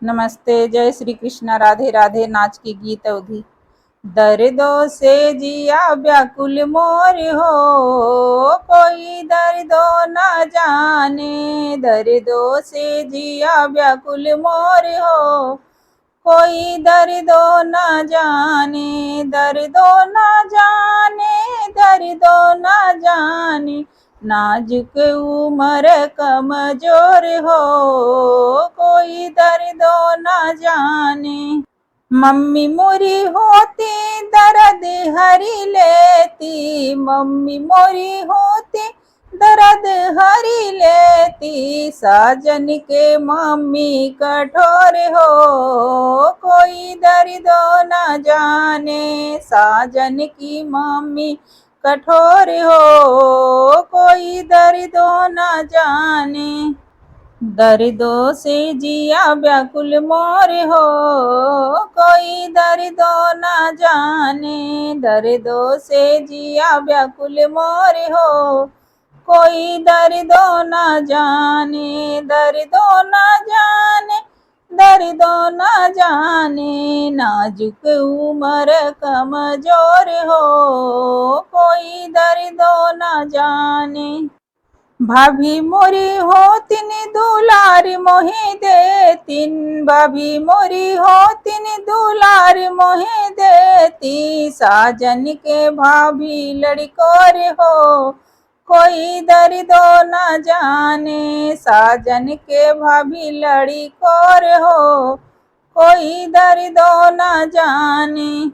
नमस्ते, जय श्री कृष्ण, राधे राधे। नाच के गीत अवधि। दर्दों से जिया व्याकुल मोर हो, कोई दर्दों न जाने। दर्दों से जिया व्याकुल मोर हो, कोई दर्दों न जाने। दर्दों न जाने, दर्दों न जाने। नाजुक उमर कमजोर हो, कोई दर्दों न जाने। मम्मी मोरी होती दर्द हरी लेती, मम्मी मोरी होती दर्द हरी लेती। साजन के मम्मी कठोर हो, कोई दर्द न जाने। साजन की मम्मी कठोर हो, कोई दर्द न जाने। दर्दों से जिया व्याकुल मोर हो, कोई दर्दों न जाने। दर्दों से जिया व्याकुल मोर हो, कोई दर्दों न जाने। दर्दों न जाने, दर्दों न जाने। नाजुक उमर कमजोर हो, कोई दर्दों न जाने। भाभी मोरी होतिन दुलार मोहि देतिन, भाभी मोरी होतिन दुलार मोहि देती। साजन के भाभी लड़कोर हो, कोई दर्दो न जाने। साजन के भाभी लड़कोर हो, कोई दर्दो न जाने।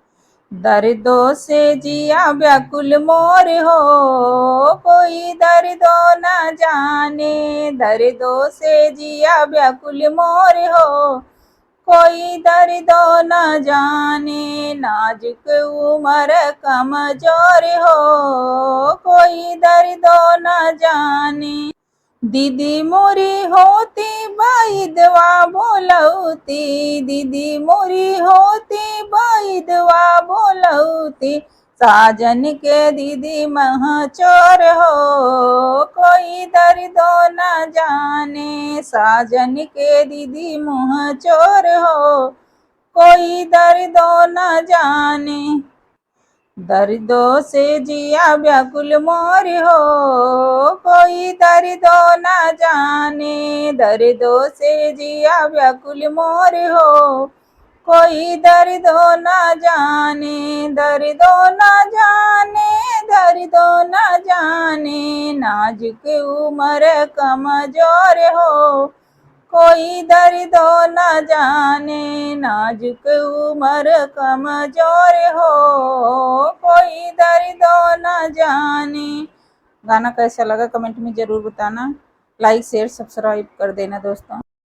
दर्दों से जिया व्याकुल मोर हो, कोई दर्दों न जाने। दर्दों से जिया व्याकुल मोर हो, कोई दर्दों न जाने। नाजुक उमर कमजोर हो, कोई दर्दों न जाने। दीदी मोरी होती बैदवा बोलौती, दीदी मोरी होती बैदवा बोलौती। साजन के दीदी महचोर हो, कोई दर्दो न जाने। साजन के दीदी महचोर हो, कोई दर्दो न जाने। दर्दों से जिया व्याकुल मोर हो, कोई दर्दों न जाने। दर्दों से जिया व्याकुल मोर हो, कोई दर्दों न जाने। दर्दों न जाने, दर्दों न जाने। नाजुक उमर कमजोर हो, कोई दर्दों न जाने। नाजुक उमर कमजोर हो, कोई दर्दों न जाने। गाना कैसा लगा कमेंट में जरूर बताना। लाइक शेयर सब्सक्राइब कर देना दोस्तों।